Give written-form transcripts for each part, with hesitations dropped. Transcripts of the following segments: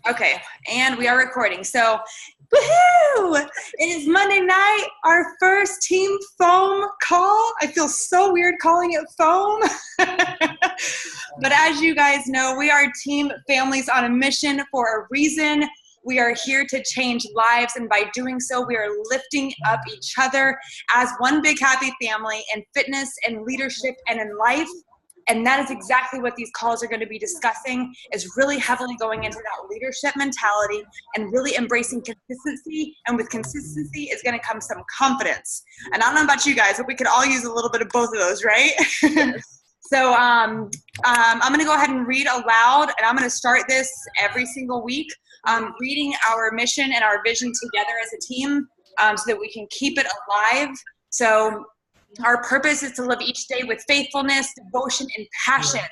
Okay, and we are recording. So, woohoo! It is Monday night, our first team foam call. I feel so weird calling it foam. But as you guys know, we are team families on a mission for a reason. We are here to change lives, and by doing so, we are lifting up each other as one big happy family in fitness and leadership and in life. And that is exactly what these calls are going to be discussing, is really heavily going into that leadership mentality and really embracing consistency. And with consistency is going to come some confidence. And I don't know about you guys, but we could all use a little bit of both of those, right? So I'm going to go ahead and read aloud, and I'm going to start this every single week, reading our mission and our vision together as a team so that we can keep it alive. So our purpose is to live each day with faithfulness, devotion, and passion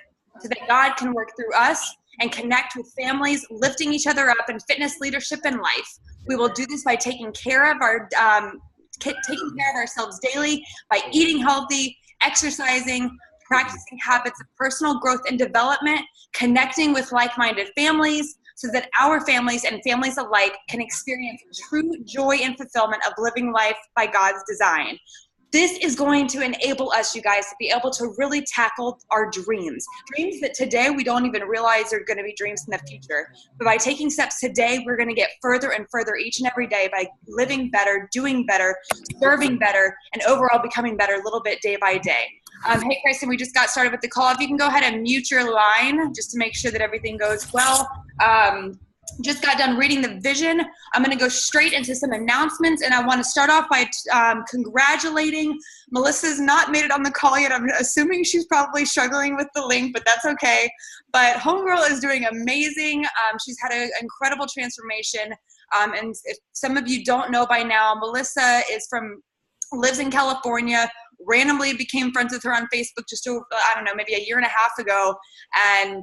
so that God can work through us and connect with families, lifting each other up in fitness, leadership, and life. We will do this by taking care of ourselves daily, by eating healthy, exercising, practicing habits of personal growth and development, connecting with like-minded families so that our families and families alike can experience true joy and fulfillment of living life by God's design. This is going to enable us, you guys, to be able to really tackle our dreams that today we don't even realize are going to be dreams in the future. But by taking steps today, we're going to get further and further each and every day by living better, doing better, serving better, and overall becoming better a little bit day by day. Hey, Kristen, we just got started with the call. If you can go ahead and mute your line just to make sure that everything goes well. Just got done reading the vision. I'm going to go straight into some announcements, and I want to start off by congratulating Melissa's not made it on the call yet. I'm assuming she's probably struggling with the link, but that's okay. But Homegirl is doing amazing. She's had an incredible transformation, and if some of you don't know by now, Melissa lives in California. Randomly became friends with her on Facebook just over, I don't know, maybe a year and a half ago, and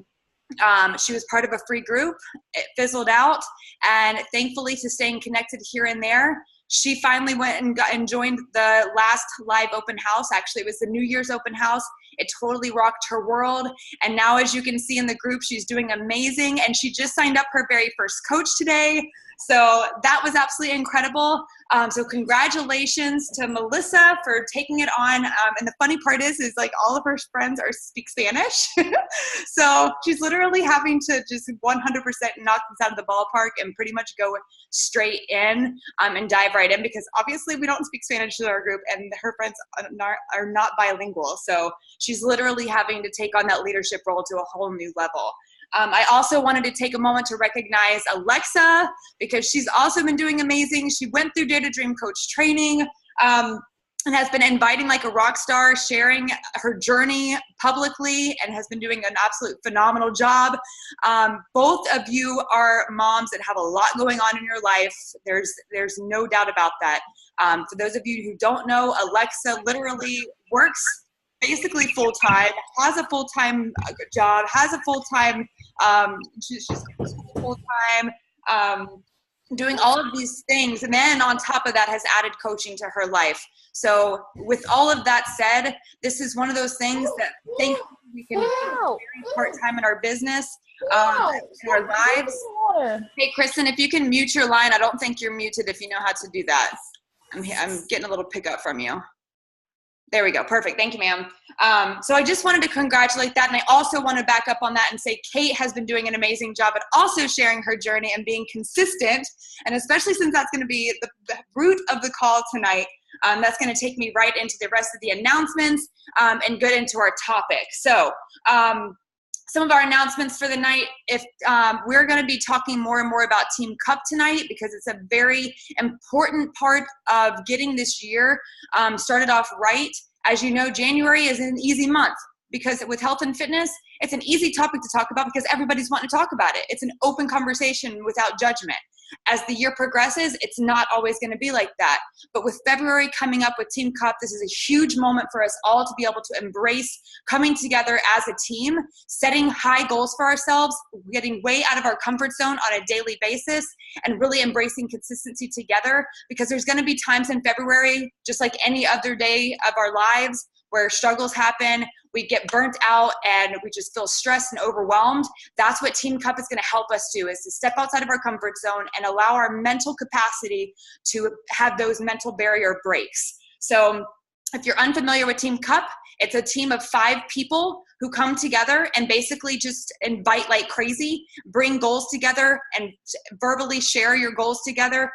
she was part of a free group. It fizzled out, and thankfully to staying connected here and there, she finally went and joined the last live open house. Actually, it was the New Year's open house. It totally rocked her world, and now as you can see in the group, she's doing amazing, and she just signed up her very first coach today. So that was absolutely incredible. So congratulations to Melissa for taking it on. And the funny part is like all of her friends speak Spanish. So she's literally having to just 100% knock this out of the ballpark and pretty much go straight in and dive right in, because obviously we don't speak Spanish in our group and her friends are not bilingual. So she's literally having to take on that leadership role to a whole new level. I also wanted to take a moment to recognize Alexa, because she's also been doing amazing. She went through Data Dream Coach training and has been inviting like a rock star, sharing her journey publicly, and has been doing an absolute phenomenal job. Both of you are moms that have a lot going on in your life. There's no doubt about that. For those of you who don't know, Alexa literally works basically full-time, has a full-time job, has a full-time, she's full-time, doing all of these things. And then on top of that has added coaching to her life. So with all of that said, this is one of those things that thankfully we can do very part-time in our business, in our lives. Hey, Kristen, if you can mute your line, I don't think you're muted if you know how to do that. I'm getting a little pickup from you. There we go. Perfect. Thank you, ma'am. So I just wanted to congratulate that. And I also want to back up on that and say Kate has been doing an amazing job at also sharing her journey and being consistent. And especially since that's going to be the root of the call tonight, that's going to take me right into the rest of the announcements and get into our topic. So some of our announcements for the night, if we're going to be talking more and more about Team Cup tonight, because it's a very important part of getting this year started off right. As you know, January is an easy month, because with health and fitness, it's an easy topic to talk about because everybody's wanting to talk about it. It's an open conversation without judgment. As the year progresses, it's not always going to be like that. But with February coming up with Team Cup, this is a huge moment for us all to be able to embrace coming together as a team, setting high goals for ourselves, getting way out of our comfort zone on a daily basis, and really embracing consistency together, because there's going to be times in February, just like any other day of our lives, where struggles happen, we get burnt out, and we just feel stressed and overwhelmed. That's what Team Cup is going to help us do, is to step outside of our comfort zone and allow our mental capacity to have those mental barrier breaks. So if you're unfamiliar with Team Cup, it's a team of 5 people who come together and basically just invite like crazy, bring goals together and verbally share your goals together.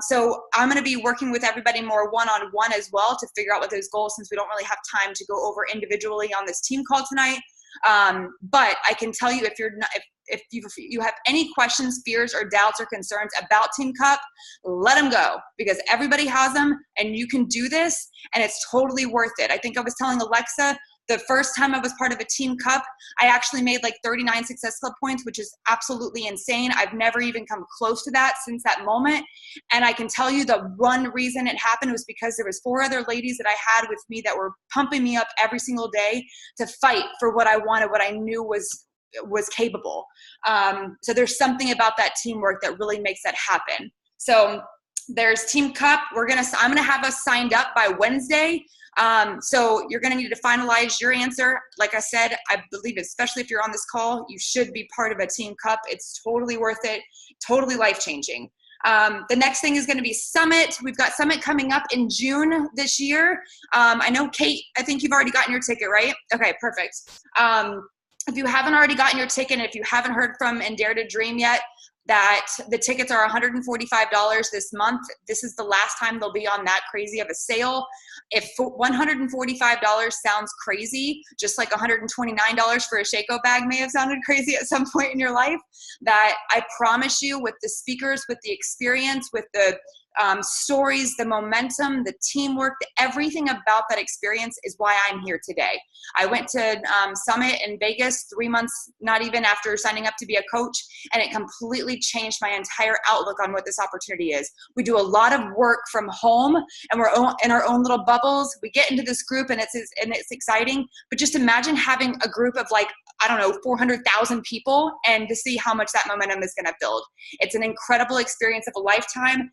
So I'm going to be working with everybody more one-on-one as well to figure out what those goals, since we don't really have time to go over individually on this team call tonight. But I can tell you, if you have any questions, fears, or doubts or concerns about Team Cup, let them go, because everybody has them and you can do this and it's totally worth it. I think I was telling Alexa, the first time I was part of a Team Cup, I actually made like 39 Success Club points, which is absolutely insane. I've never even come close to that since that moment. And I can tell you the one reason it happened was because there was 4 other ladies that I had with me that were pumping me up every single day to fight for what I wanted, what I knew was capable. So there's something about that teamwork that really makes that happen. So there's Team Cup. I'm gonna have us signed up by Wednesday. So you're gonna need to finalize your answer. Like I said, I believe, especially if you're on this call, you should be part of a Team Cup. It's totally worth it, totally life-changing. The next thing is going to be Summit. We've got Summit coming up in June this year. I know, Kate, I think you've already gotten your ticket, right? Okay, perfect. If you haven't already gotten your ticket, and if you haven't heard from And Dare to Dream yet, that the tickets are $145 this month. This is the last time they'll be on that crazy of a sale. If $145 sounds crazy, just like $129 for a Shaco bag may have sounded crazy at some point in your life, that I promise you, with the speakers, with the experience, with the stories, the momentum, the teamwork, everything about that experience is why I'm here today. I went to Summit in Vegas 3 months, not even after signing up to be a coach, and it completely changed my entire outlook on what this opportunity is. We do a lot of work from home, and we're in our own little bubbles. We get into this group, and it's exciting, but just imagine having a group of, like, I don't know, 400,000 people, and to see how much that momentum is going to build. It's an incredible experience of a lifetime.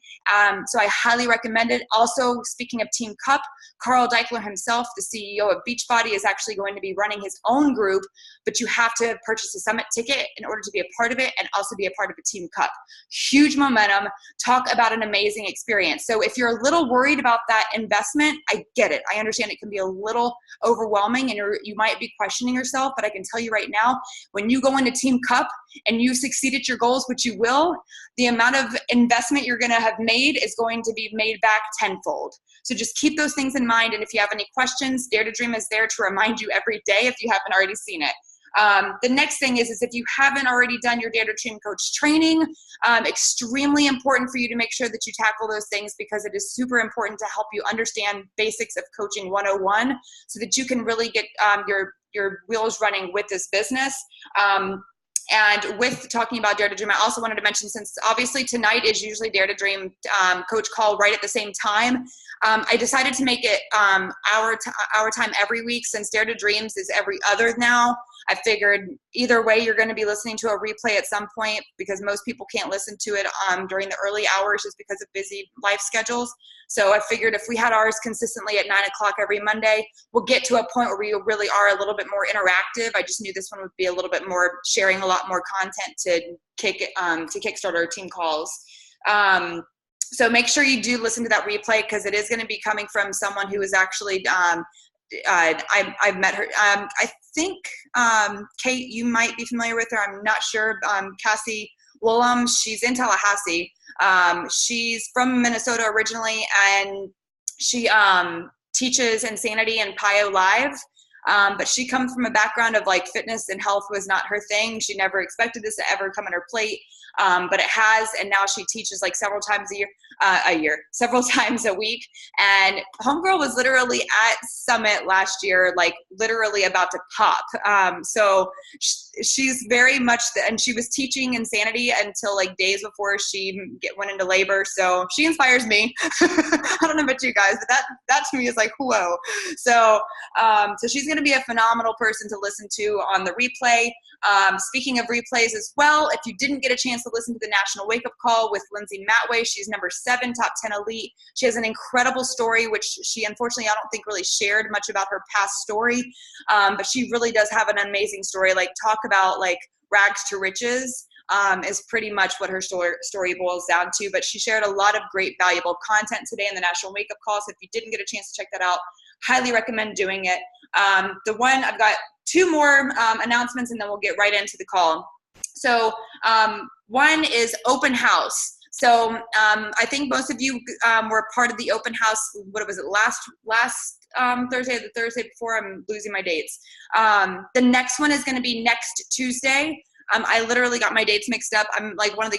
So I highly recommend it. Also, speaking of Team Cup, Carl Deichler himself, the CEO of Beachbody, is actually going to be running his own group, but you have to purchase a Summit ticket in order to be a part of it and also be a part of a Team Cup. Huge momentum. Talk about an amazing experience. So if you're a little worried about that investment, I get it. I understand it can be a little overwhelming and you might be questioning yourself, but I can tell you right now, when you go into Team Cup and you succeed at your goals, which you will, the amount of investment you're going to have made is going to be made back tenfold. So just keep those things in mind. And if you have any questions, Dare to Dream is there to remind you every day if you haven't already seen it. The next thing is if you haven't already done your Dare to Dream coach training, extremely important for you to make sure that you tackle those things, because it is super important to help you understand basics of coaching 101 so that you can really get your wheels running with this business. And with talking about Dare to Dream, I also wanted to mention, since obviously tonight is usually Dare to Dream coach call right at the same time, I decided to make it our time every week, since Dare to Dreams is every other now. I figured either way, you're going to be listening to a replay at some point, because most people can't listen to it during the early hours just because of busy life schedules. So I figured if we had ours consistently at 9 o'clock every Monday, we'll get to a point where we really are a little bit more interactive. I just knew this one would be a little bit more, sharing a lot more content to kickstart our team calls. So make sure you do listen to that replay, because it is going to be coming from someone who is actually, I've met her. I think, Kate, you might be familiar with her. I'm not sure. Cassie Woolham, she's in Tallahassee. She's from Minnesota originally, and she teaches Insanity and PiYo Live. But she comes from a background of, like, fitness and health was not her thing. She never expected this to ever come on her plate, but it has, and now she teaches like several times several times a week. And homegirl was literally at Summit last year, like literally about to pop. So she's very much, and she was teaching Insanity until like days before she went into labor. So she inspires me. I don't know about you guys, but that to me is like, whoa. So she's going going to be a phenomenal person to listen to on the replay. Speaking of replays as well, if you didn't get a chance to listen to the National Wake Up Call with Lindsay Matway, she's number 7 top 10 elite. She has an incredible story, which she unfortunately I don't think really shared much about her past story, but she really does have an amazing story. Like, talk about like rags to riches. Is pretty much what her story boils down to. But she shared a lot of great, valuable content today in the National Wake Up Call. So if you didn't get a chance to check that out, highly recommend doing it. I've got 2 more announcements, and then we'll get right into the call. So one is open house. So I think most of you were part of the open house. What was it, last Thursday, the Thursday before? I'm losing my dates. The next one is going to be next Tuesday. I literally got my dates mixed up. I'm like one of the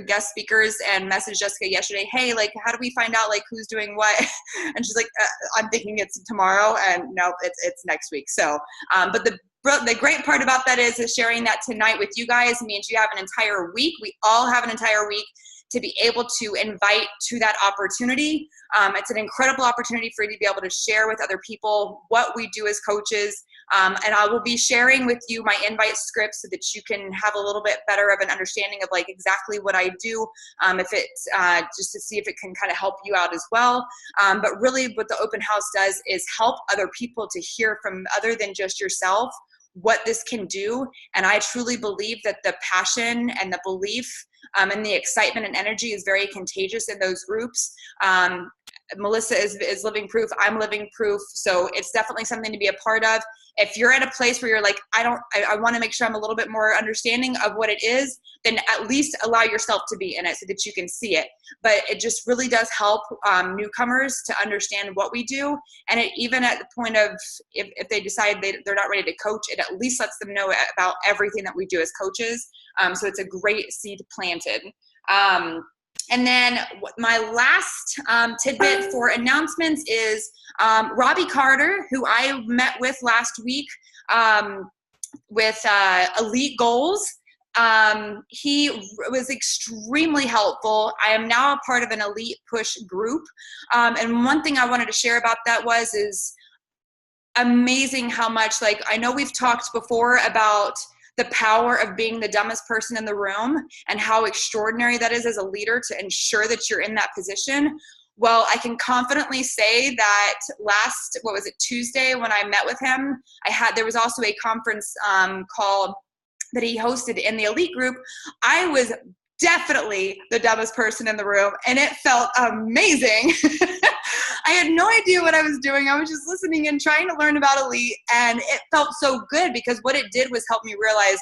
guest speakers, and messaged Jessica yesterday, hey, like, how do we find out like who's doing what? And she's like, I'm thinking it's tomorrow, and no, it's next week. So, but the great part about that is sharing that tonight with you guys means you have an entire week. We all have an entire week to be able to invite to that opportunity. It's an incredible opportunity for you to be able to share with other people what we do as coaches. And I will be sharing with you my invite script so that you can have a little bit better of an understanding of like exactly what I do, if it's just to see if it can kind of help you out as well. But really what the open house does is help other people to hear from other than just yourself what this can do. And I truly believe that the passion and the belief and the excitement and energy is very contagious in those groups. Melissa is living proof. I'm living proof. So it's definitely something to be a part of. If you're at a place where you're like, I want to make sure I'm a little bit more understanding of what it is, then at least allow yourself to be in it so that you can see it. But it just really does help newcomers to understand what we do. And it, even at the point of if they decide they're not ready to coach, it at least lets them know about everything that we do as coaches. So it's a great seed planted. And then my last tidbit for announcements is Robbie Carter, who I met with last week with Elite Goals. He was extremely helpful. I am now a part of an Elite Push group. And one thing I wanted to share about that is amazing how much, like, I know we've talked before about the power of being the dumbest person in the room and how extraordinary that is as a leader to ensure that you're in that position. Well, I can confidently say that Tuesday when I met with him, there was also a conference call that he hosted in the Elite group. I was definitely the dumbest person in the room, and it felt amazing. I had no idea what I was doing. I was just listening and trying to learn about Elite, and it felt so good because what it did was help me realize,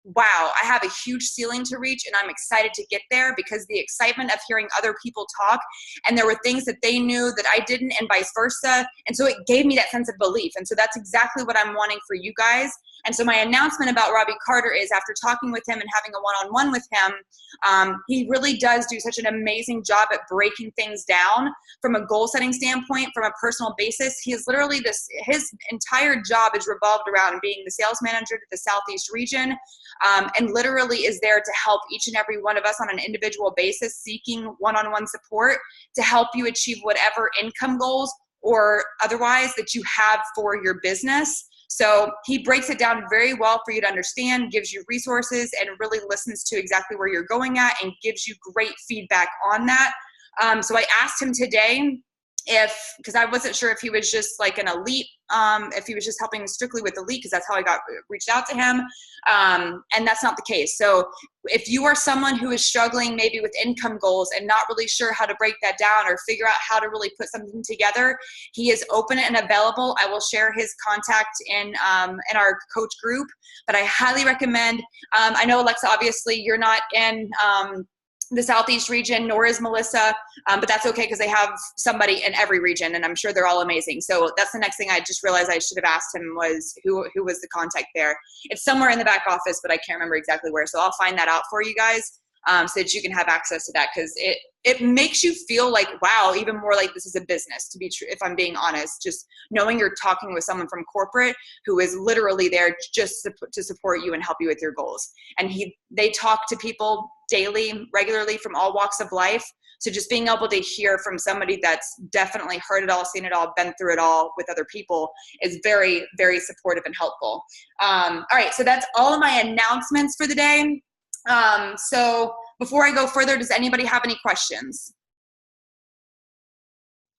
wow, I have a huge ceiling to reach, and I'm excited to get there because the excitement of hearing other people talk, and there were things that they knew that I didn't, and vice versa. And so it gave me that sense of belief. And so that's exactly what I'm wanting for you guys. And so my announcement about Robbie Carter is, after talking with him and having a one-on-one with him, he really does do such an amazing job at breaking things down from a goal-setting standpoint, from a personal basis. He is literally his entire job is revolved around being the sales manager to the Southeast region, and literally is there to help each and every one of us on an individual basis, seeking one-on-one support to help you achieve whatever income goals or otherwise that you have for your business. So he breaks it down very well for you to understand, gives you resources, and really listens to exactly where you're going at and gives you great feedback on that. So I asked him today because I wasn't sure if he was just like an Elite, if he was just helping strictly with Elite, because that's how I reached out to him. And that's not the case. So if you are someone who is struggling maybe with income goals and not really sure how to break that down or figure out how to really put something together, he is open and available. I will share his contact in our coach group, but I highly recommend, I know, Alexa, obviously you're not in the Southeast region, nor is Melissa, but that's okay because they have somebody in every region, and I'm sure they're all amazing. So that's the next thing I just realized I should have asked him was who was the contact there. It's somewhere in the back office, but I can't remember exactly where, so I'll find that out for you guys. so that you can have access to that, because it makes you feel like, wow, even more like this is a business, to be true, if I'm being honest, just knowing you're talking with someone from corporate who is literally there just to support you and help you with your goals. And they talk to people daily, regularly, from all walks of life. So just being able to hear from somebody that's definitely heard it all, seen it all, been through it all with other people is very, very supportive and helpful. All right, so that's all of my announcements for the day. So before I go further, does anybody have any questions?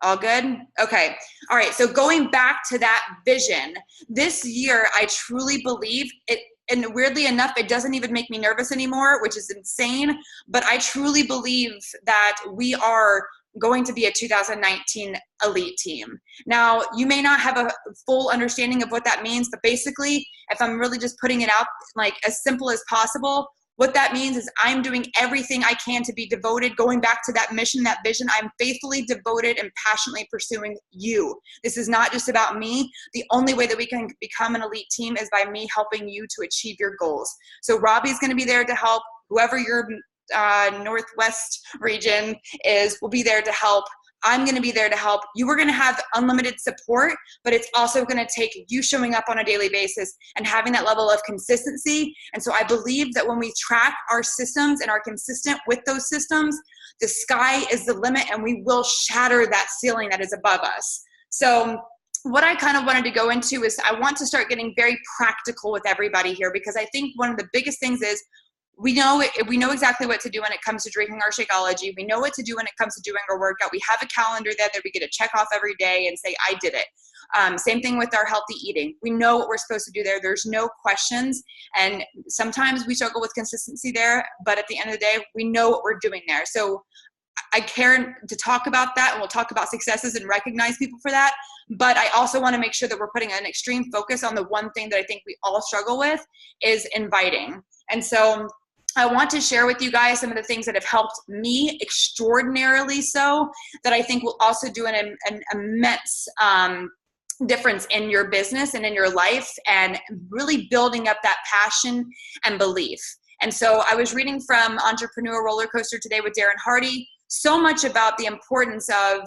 All good? Okay. All right. So going back to that vision, this year, I truly believe it, and weirdly enough, it doesn't even make me nervous anymore, which is insane. But I truly believe that we are going to be a 2019 elite team. Now, you may not have a full understanding of what that means, but basically, if I'm really just putting it out like as simple as possible, what that means is I'm doing everything I can to be devoted, going back to that mission, that vision. I'm faithfully devoted and passionately pursuing you. This is not just about me. The only way that we can become an elite team is by me helping you to achieve your goals. So Robbie's going to be there to help. Whoever your Northwest region is will be there to help. I'm going to be there to help. You are going to have unlimited support, but it's also going to take you showing up on a daily basis and having that level of consistency. And so I believe that when we track our systems and are consistent with those systems, the sky is the limit and we will shatter that ceiling that is above us. So what I kind of wanted to go into is I want to start getting very practical with everybody here, because I think one of the biggest things is we know exactly what to do when it comes to drinking our Shakeology. We know what to do when it comes to doing our workout. We have a calendar there that we get to check off every day and say, I did it. Same thing with our healthy eating. We know what we're supposed to do there. There's no questions. And sometimes we struggle with consistency there, but at the end of the day, we know what we're doing there. So I care to talk about that, and we'll talk about successes and recognize people for that. But I also want to make sure that we're putting an extreme focus on the one thing that I think we all struggle with is inviting. And so I want to share with you guys some of the things that have helped me extraordinarily so, that I think will also do an immense difference in your business and in your life, and really building up that passion and belief. And so I was reading from Entrepreneur Roller Coaster today with Darren Hardy, so much about the importance of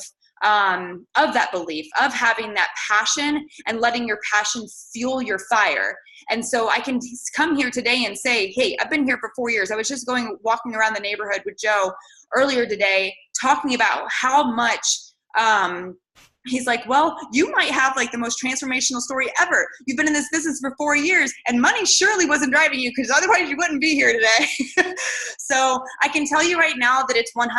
that belief, of having that passion and letting your passion fuel your fire. And so I can come here today and say, hey, I've been here for 4 years. I was just walking around the neighborhood with Joe earlier today, talking about how much, he's like, well, you might have like the most transformational story ever. You've been in this business for 4 years and money surely wasn't driving you, because otherwise you wouldn't be here today. So I can tell you right now that it's 100%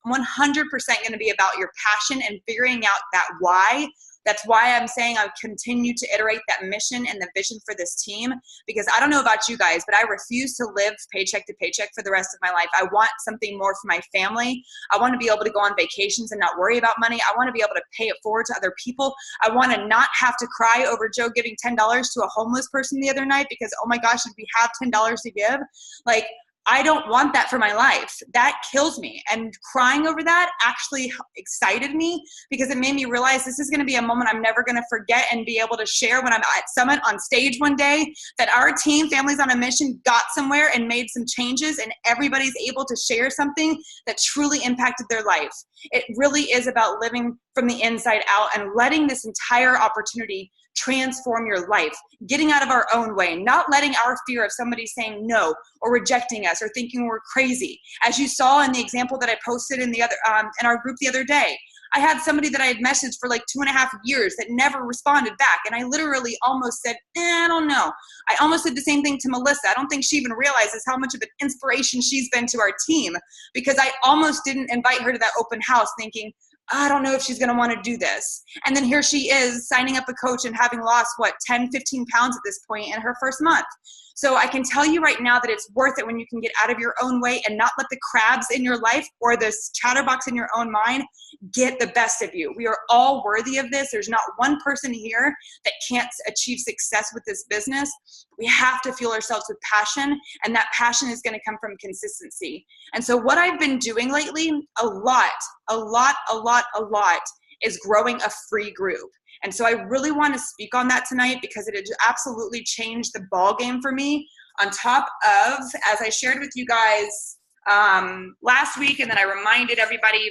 going to be about your passion and figuring out that why. That's why I'm saying I continue to iterate that mission and the vision for this team, because I don't know about you guys, but I refuse to live paycheck to paycheck for the rest of my life. I want something more for my family. I want to be able to go on vacations and not worry about money. I want to be able to pay it forward to other people. I want to not have to cry over Joe giving $10 to a homeless person the other night because, oh my gosh, did we have $10 to give? Like, I don't want that for my life. That kills me. And crying over that actually excited me, because it made me realize this is going to be a moment I'm never going to forget and be able to share when I'm at Summit on stage one day, that our team, Families on a Mission, got somewhere and made some changes, and everybody's able to share something that truly impacted their life. It really is about living from the inside out and letting this entire opportunity transform your life, getting out of our own way, not letting our fear of somebody saying no or rejecting us or thinking we're crazy. As you saw in the example that I posted in our group the other day, I had somebody that I had messaged for like 2.5 years that never responded back. And I literally almost said, I don't know. I almost did the same thing to Melissa. I don't think she even realizes how much of an inspiration she's been to our team, because I almost didn't invite her to that open house thinking, I don't know if she's going to want to do this. And then here she is signing up a coach and having lost 10, 15 pounds at this point in her first month. So I can tell you right now that it's worth it when you can get out of your own way and not let the crabs in your life or this chatterbox in your own mind get the best of you. We are all worthy of this. There's not one person here that can't achieve success with this business. We have to fuel ourselves with passion, and that passion is going to come from consistency. And so what I've been doing lately, a lot, is growing a free group. And so I really want to speak on that tonight, because it has absolutely changed the ball game for me. On top of, as I shared with you guys last week, and then I reminded everybody,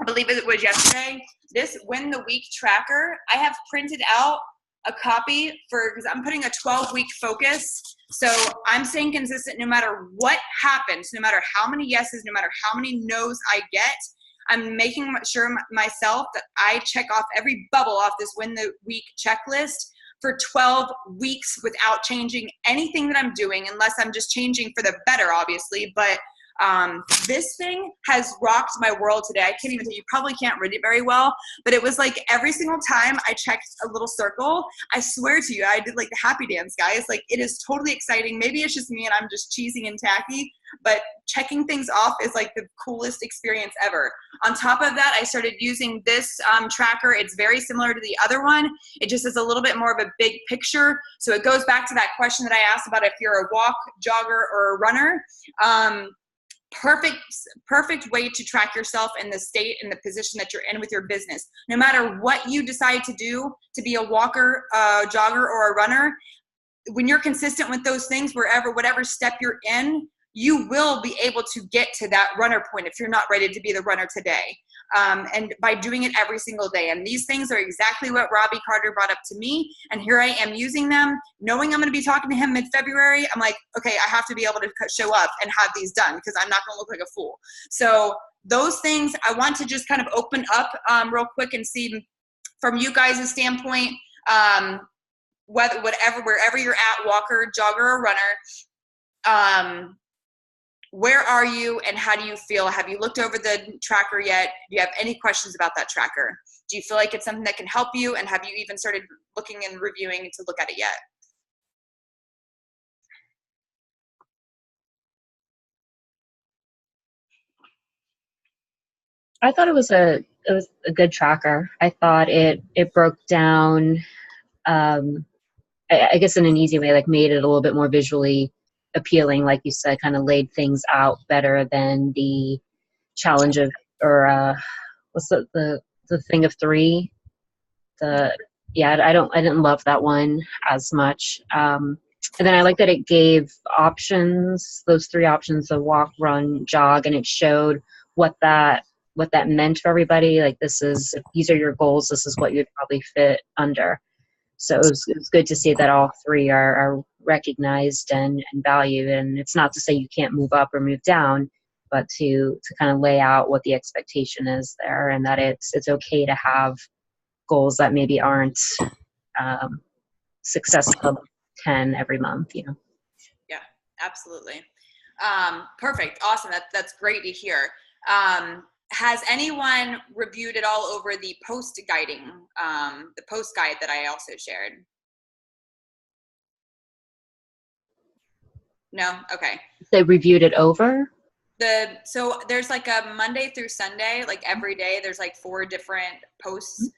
I believe it was yesterday, this Win the Week tracker, I have printed out a copy because I'm putting a 12-week focus. So I'm staying consistent no matter what happens, no matter how many yeses, no matter how many no's I get. I'm making sure myself that I check off every bubble off this Win the Week checklist for 12 weeks without changing anything that I'm doing, unless I'm just changing for the better, obviously. But this thing has rocked my world today. I can't even tell you, probably can't read it very well, but it was like every single time I checked a little circle, I swear to you, I did like the happy dance, guys. Like, it is totally exciting. Maybe it's just me and I'm just cheesy and tacky, but checking things off is like the coolest experience ever. On top of that, I started using this tracker. It's very similar to the other one. It just is a little bit more of a big picture. So it goes back to that question that I asked about if you're a walk, jogger, or a runner. Perfect way to track yourself in the state and the position that you're in with your business. No matter what you decide to do, to be a walker, a jogger, or a runner, when you're consistent with those things, whatever step you're in, you will be able to get to that runner point if you're not ready to be the runner today. And by doing it every single day. And these things are exactly what Robbie Carter brought up to me. And here I am using them, knowing I'm going to be talking to him mid-February. I'm like, okay, I have to be able to show up and have these done because I'm not going to look like a fool. So those things I want to just kind of open up real quick and see from you guys' standpoint, wherever you're at, walker, jogger, or runner, where are you and how do you feel? Have you looked over the tracker yet? Do you have any questions about that tracker? Do you feel like it's something that can help you? And have you even started looking and reviewing to look at it yet? I thought it was a good tracker. I thought it broke down, I guess in an easy way, like made it a little bit more visually appealing, like you said, kind of laid things out better than the challenge of, or what's the thing of three? I didn't love that one as much. And then I like that it gave options, those three options: the walk, run, jog, and it showed what that meant for everybody. Like, these are your goals. This is what you'd probably fit under. So it was good to see that all three are recognized and valued. And it's not to say you can't move up or move down, but to kind of lay out what the expectation is there, and that it's okay to have goals that maybe aren't Success Club 10 every month, Yeah, absolutely. Perfect. Awesome. That's great to hear. Has anyone reviewed it all over the post guide that I also shared? No? Okay. They reviewed it over? So there's like a Monday through Sunday, like every day, there's like 4 different posts,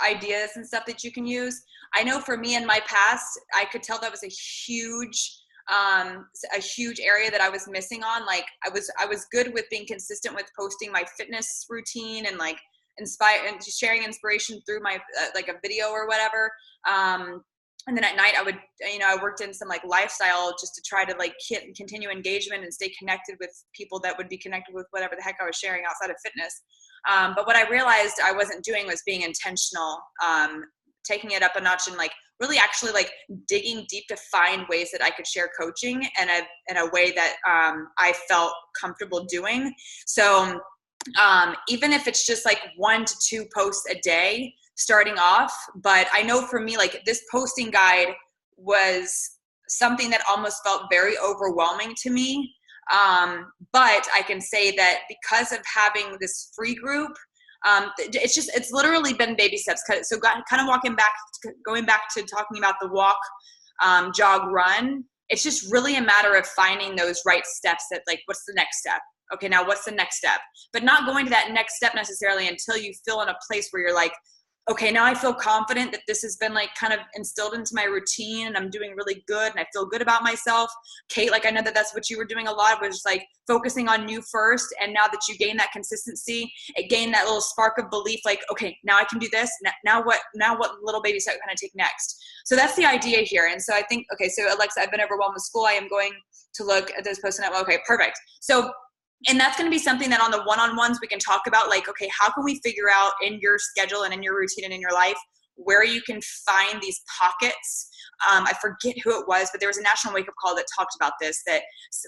ideas and stuff that you can use. I know for me in my past, I could tell that was a huge area that I was missing on. Like I was good with being consistent with posting my fitness routine and like inspire and sharing inspiration through my like a video or whatever. And then at night I would, I worked in some like lifestyle just to try to like continue engagement and stay connected with people that would be connected with whatever the heck I was sharing outside of fitness. But what I realized I wasn't doing was being intentional, taking it up a notch and like really actually like digging deep to find ways that I could share coaching in a way that I felt comfortable doing. So even if it's just like 1 to 2 posts a day starting off, but I know for me, like this posting guide was something that almost felt very overwhelming to me. But I can say that because of having this free group, it's literally been baby steps. So kind of going back to talking about the walk, jog, run, it's just really a matter of finding those right steps that like, what's the next step? Okay, now what's the next step? But not going to that next step necessarily until you feel in a place where you're like, okay, now I feel confident that this has been like kind of instilled into my routine and I'm doing really good and I feel good about myself. Kate, like I know that that's what you were doing a lot, was just like focusing on you first. And now that you gain that consistency, it gained that little spark of belief, like, okay, now I can do this. Now what little baby step can I take next? So that's the idea here. And so I think, okay, so Alexa, I've been overwhelmed with school. I am going to look at those posts and okay, perfect. So, and that's going to be something that on the one-on-ones we can talk about, like, okay, how can we figure out in your schedule and in your routine and in your life where you can find these pockets. I forget who it was, but there was a national wake-up call that talked about this, that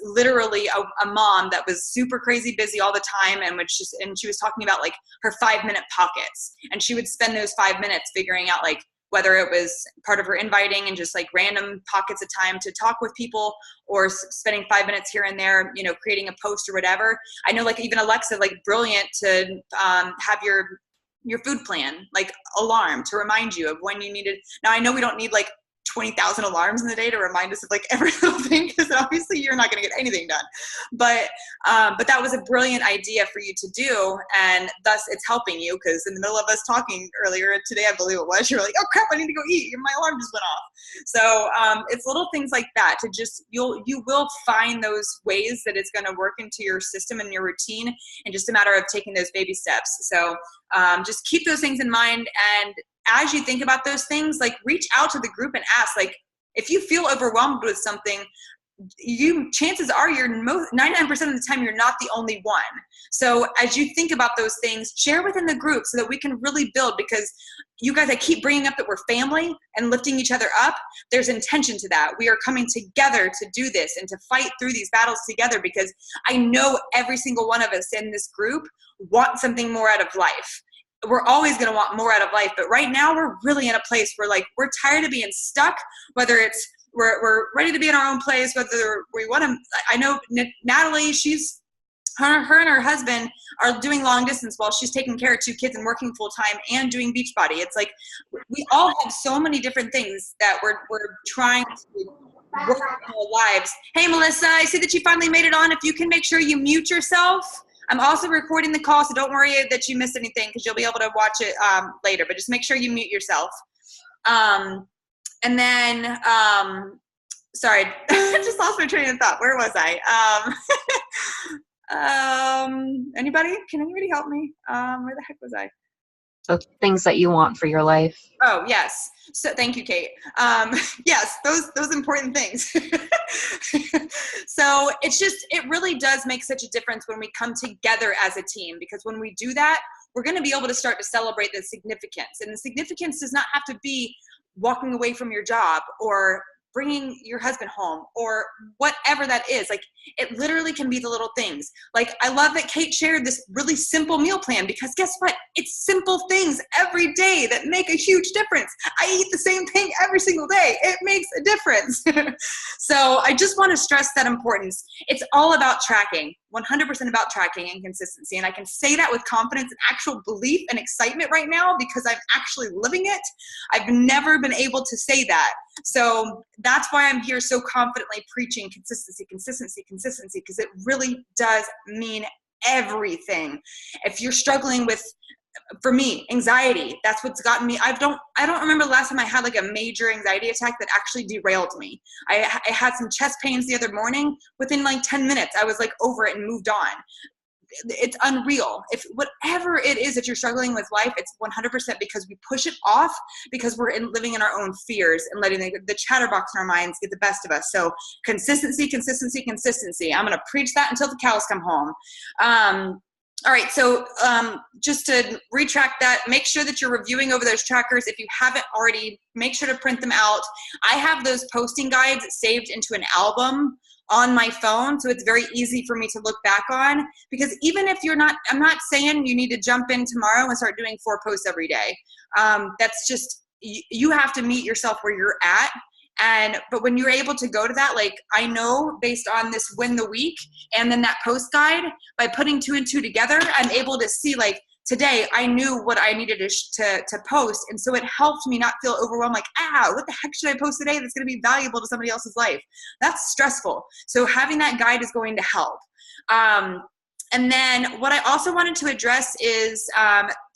literally a mom that was super crazy busy all the time and she was talking about like her 5-minute pockets, and she would spend those 5 minutes figuring out like whether it was part of her inviting and just like random pockets of time to talk with people, or spending 5 minutes here and there, you know, creating a post or whatever. I know like even Alexa, like brilliant to have your food plan, like alarm to remind you of when you needed. Now I know we don't need like 20,000 alarms in the day to remind us of like every little thing, because obviously you're not going to get anything done. But that was a brilliant idea for you to do, and thus it's helping you, because in the middle of us talking earlier today, I believe it was, you're like, oh crap, I need to go eat, and my alarm just went off. So it's little things like that to just, you will find those ways that it's going to work into your system and your routine, and just a matter of taking those baby steps. So just keep those things in mind, and as you think about those things, like reach out to the group and ask, like, if you feel overwhelmed with something, chances are 99% of the time you're not the only one. So as you think about those things, share within the group so that we can really build, because you guys, I keep bringing up that we're family and lifting each other up. There's intention to that. We are coming together to do this and to fight through these battles together, because I know every single one of us in this group want something more out of life. We're always going to want more out of life, but right now we're really in a place where like we're tired of being stuck, whether it's we're ready to be in our own place, whether we want to. I know Natalie, her and her husband are doing long distance while she's taking care of 2 kids and working full time and doing Beachbody. It's like we all have so many different things that we're trying to work in our lives. Hey Melissa, I see that you finally made it on. If you can make sure you mute yourself. I'm also recording the call, so don't worry that you missed anything, because you'll be able to watch it later, but just make sure you mute yourself. And then, sorry, I just lost my train of thought. Where was I? Anybody? Can anybody help me? Where the heck was I? So things that you want for your life. Oh, yes. So thank you, Kate. Yes, those important things. So it really does make such a difference when we come together as a team, because when we do that, we're going to be able to start to celebrate the significance. And the significance does not have to be walking away from your job or bringing your husband home or whatever that is. Like, it literally can be the little things. Like, I love that Kate shared this really simple meal plan, because guess what? It's simple things every day that make a huge difference. I eat the same thing every single day. It makes a difference. So I just want to stress that importance. It's all about tracking, 100% about tracking and consistency. And I can say that with confidence and actual belief and excitement right now, because I'm actually living it. I've never been able to say that. So that's why I'm here so confidently preaching consistency, consistency, consistency, because it really does mean everything. If you're struggling with, for me, anxiety, that's what's gotten me. I don't remember the last time I had like a major anxiety attack that actually derailed me. I had some chest pains the other morning. Within like 10 minutes, I was like over it and moved on. It's unreal. If whatever it is that you're struggling with life, it's 100% because we push it off, because we're living in our own fears and letting the chatterbox in our minds get the best of us. So consistency, consistency, consistency. I'm going to preach that until the cows come home. All right, so just to retract that, make sure that you're reviewing over those trackers. If you haven't already, make sure to print them out. I have those posting guides saved into an album on my phone, so it's very easy for me to look back on, because even if you're not, I'm not saying you need to jump in tomorrow and start doing 4 posts every day. That's just, you have to meet yourself where you're at. But when you're able to go to that, like, I know based on this win the week and then that post guide, by putting 2 and 2 together, I'm able to see, like, today I knew what I needed to post. And so it helped me not feel overwhelmed, like, what the heck should I post today that's going to be valuable to somebody else's life? That's stressful. So having that guide is going to help. And then what I also wanted to address is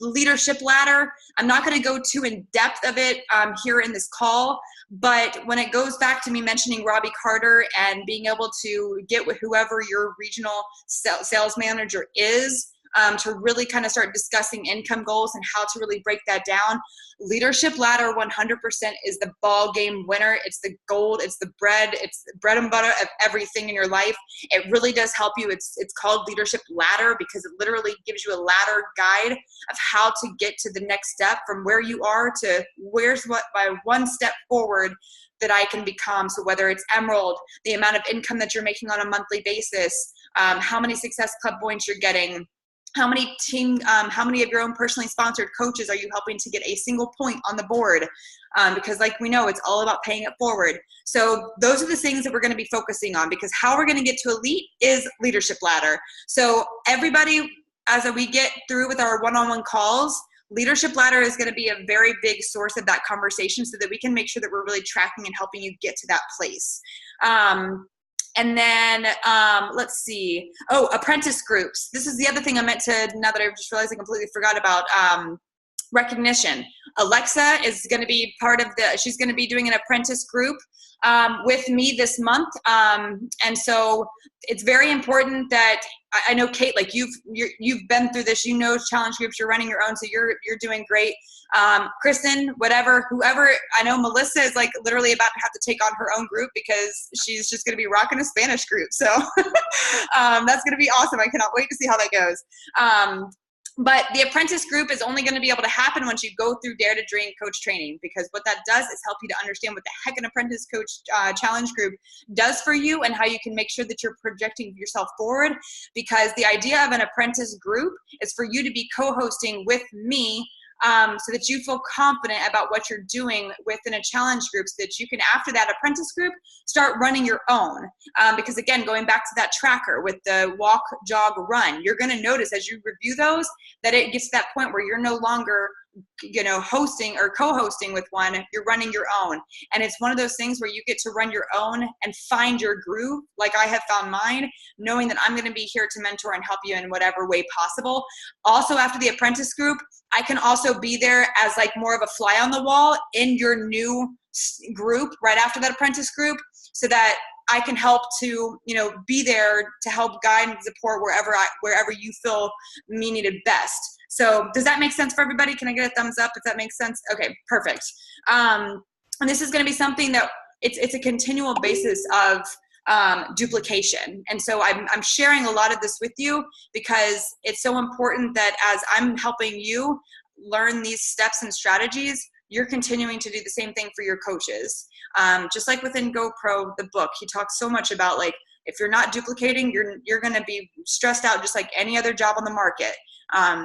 leadership ladder. I'm not going to go too in depth of it here in this call, but when it goes back to me mentioning Robbie Carter and being able to get with whoever your regional sales manager is, to really kind of start discussing income goals and how to really break that down. Leadership ladder 100% is the ball game winner. It's the gold, it's the bread and butter of everything in your life. It really does help you. It's called leadership ladder because it literally gives you a ladder guide of how to get to the next step from where you are to where's what by one step forward that I can become. So whether it's Emerald, the amount of income that you're making on a monthly basis, how many Success Club points you're getting, how many of your own personally sponsored coaches are you helping to get a single point on the board? Because like we know, it's all about paying it forward. So those are the things that we're going to be focusing on, because how we're going to get to elite is leadership ladder. So everybody, as we get through with our one-on-one calls, leadership ladder is going to be a very big source of that conversation so that we can make sure that we're really tracking and helping you get to that place. And then, let's see. Oh, apprentice groups. This is the other thing I meant to, now that I just realized I completely forgot about, recognition. Alexa is going to be she's going to be doing an apprentice group with me this month. And so it's very important that I know, Kate, like you've been through this, you know, challenge groups, you're running your own, so you're doing great. Kristen, whoever, I know Melissa is like literally about to have to take on her own group because she's just going to be rocking a Spanish group. So that's going to be awesome. I cannot wait to see how that goes. But the apprentice group is only going to be able to happen once you go through Dare to Dream coach training, because what that does is help you to understand what the heck an apprentice coach challenge group does for you and how you can make sure that you're projecting yourself forward. Because the idea of an apprentice group is for you to be co-hosting with me, so that you feel confident about what you're doing within a challenge group, so that you can, after that apprentice group, start running your own. Because again, going back to that tracker with the walk, jog, run, you're going to notice as you review those that it gets to that point where you're no longer, you know, hosting or co-hosting with one, you're running your own. And it's one of those things where you get to run your own and find your groove, like I have found mine, knowing that I'm going to be here to mentor and help you in whatever way possible. Also, after the apprentice group, I can also be there as like more of a fly on the wall in your new group right after that apprentice group, so that I can help to, you know, be there to help guide and support wherever you feel me needed best. So does that make sense for everybody? Can I get a thumbs up if that makes sense? Okay, perfect. And this is going to be something that it's a continual basis of duplication. And so I'm sharing a lot of this with you because it's so important that as I'm helping you learn these steps and strategies, you're continuing to do the same thing for your coaches. Just like within GoPro, the book, he talks so much about, like, if you're not duplicating, you're going to be stressed out just like any other job on the market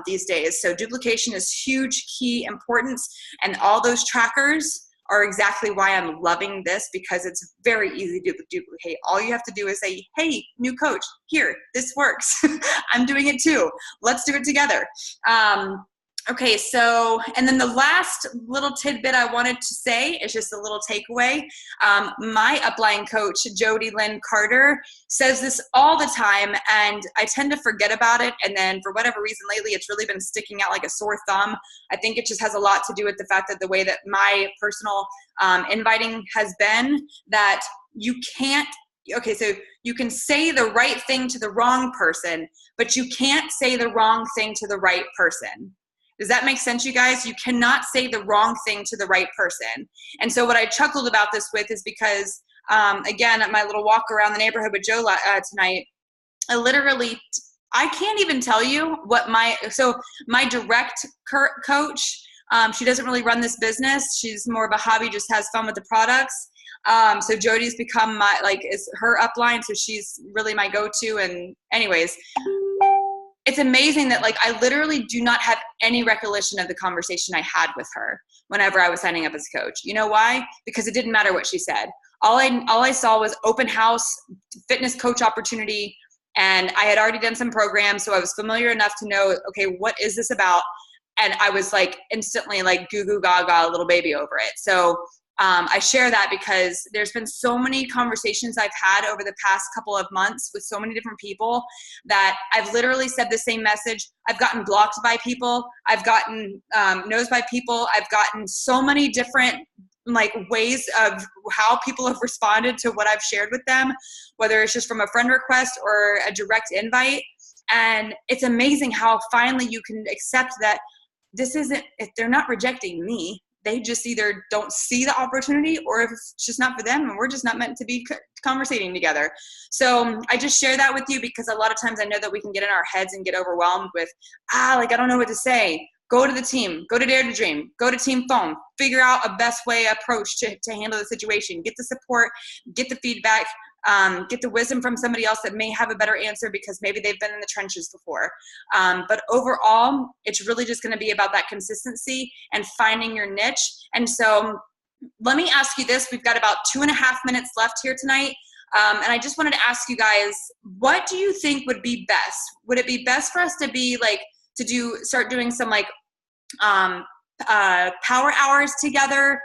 these days. So duplication is huge, key importance. And all those trackers are exactly why I'm loving this, because it's very easy to duplicate. All you have to do is say, hey, new coach, here, this works. I'm doing it too. Let's do it together. Okay, so, and then the last little tidbit I wanted to say is just a little takeaway. My upline coach, Jody Lynn Carter, says this all the time, and I tend to forget about it. And then for whatever reason lately, it's really been sticking out like a sore thumb. I think it just has a lot to do with the fact that the way that my personal inviting has been, that you can't, okay, so you can say the right thing to the wrong person, but you can't say the wrong thing to the right person. Does that make sense, you guys? You cannot say the wrong thing to the right person. And so what I chuckled about this with is because, again, at my little walk around the neighborhood with Joe tonight, I can't even tell you what my direct coach, she doesn't really run this business. She's more of a hobby, just has fun with the products. So Jody's become is her upline. So she's really my go-to. And anyways, it's amazing that I literally do not have any recollection of the conversation I had with her whenever I was signing up as a coach. You know why? Because it didn't matter what she said. All I saw was open house, fitness coach opportunity, and I had already done some programs, so I was familiar enough to know, okay, what is this about? And I was instantly goo goo gaga, little baby over it. So I share that because there's been so many conversations I've had over the past couple of months with so many different people that I've literally said the same message. I've gotten blocked by people. I've gotten no's by people. I've gotten so many different like ways of how people have responded to what I've shared with them, whether it's just from a friend request or a direct invite. And it's amazing how finally you can accept that this isn't, if they're not rejecting me, they just either don't see the opportunity or if it's just not for them and we're just not meant to be conversating together. So I just share that with you because a lot of times I know that we can get in our heads and get overwhelmed with, like, I don't know what to say. Go to the team, go to Dare to Dream, go to Team Phone, figure out a best way approach to handle the situation, get the support, get the feedback, get the wisdom from somebody else that may have a better answer because maybe they've been in the trenches before. But overall, it's really just going to be about that consistency and finding your niche. And so let me ask you this. We've got about 2.5 minutes left here tonight. And I just wanted to ask you guys, what do you think would be best? Would it be best for us to be like, start doing some like power hours together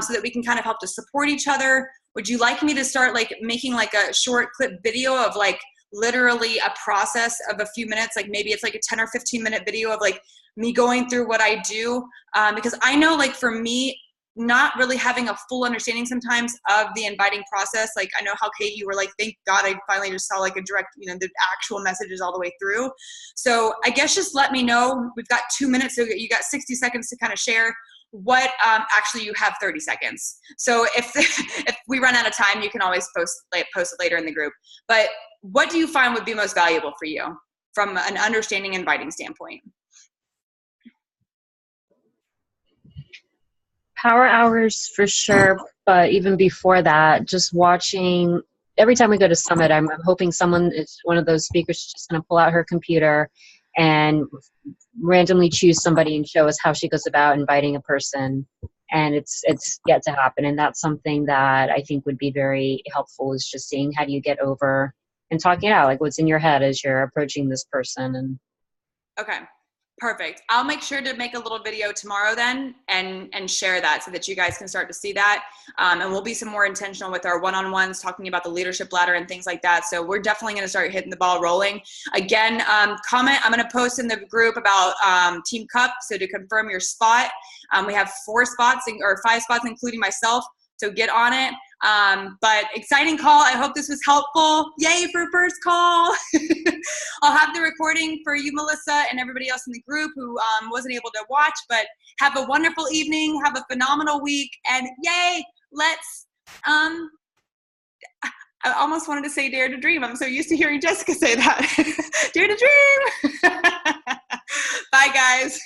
so that we can kind of help to support each other? Would you like me to start like making like a short clip video of like literally a process of a few minutes? Like maybe it's like a 10 or 15 minute video of like me going through what I do. Because I know like for me, not really having a full understanding sometimes of the inviting process. Like I know how Kate, you were like, thank God I finally just saw like a direct, the actual messages all the way through. So I guess just let me know. We've got 2 minutes. So you got 60 seconds to kind of share what actually you have 30 seconds. So if we run out of time, you can always post it later in the group. But what do you find would be most valuable for you from an understanding inviting standpoint? Power hours for sure, but even before that, just watching, every time we go to Summit, I'm hoping someone is one of those speakers just going to pull out her computer and randomly choose somebody and show us how she goes about inviting a person. And it's yet to happen. And that's something that I think would be very helpful, is just seeing how do you get over and talking it out, like what's in your head as you're approaching this person. And okay. Perfect. I'll make sure to make a little video tomorrow then and share that so that you guys can start to see that. And we'll be some more intentional with our one-on-ones, talking about the leadership ladder and things like that. So we're definitely going to start hitting the ball rolling. Again, comment. I'm going to post in the group about Team Cup. So to confirm your spot, we have 4 spots or 5 spots, including myself. So get on it. But exciting call. I hope this was helpful. Yay for first call. I'll have the recording for you, Melissa, and everybody else in the group who wasn't able to watch, but have a wonderful evening. Have a phenomenal week. And yay, let's, I almost wanted to say dare to dream. I'm so used to hearing Jessica say that. Dare to dream. Bye, guys.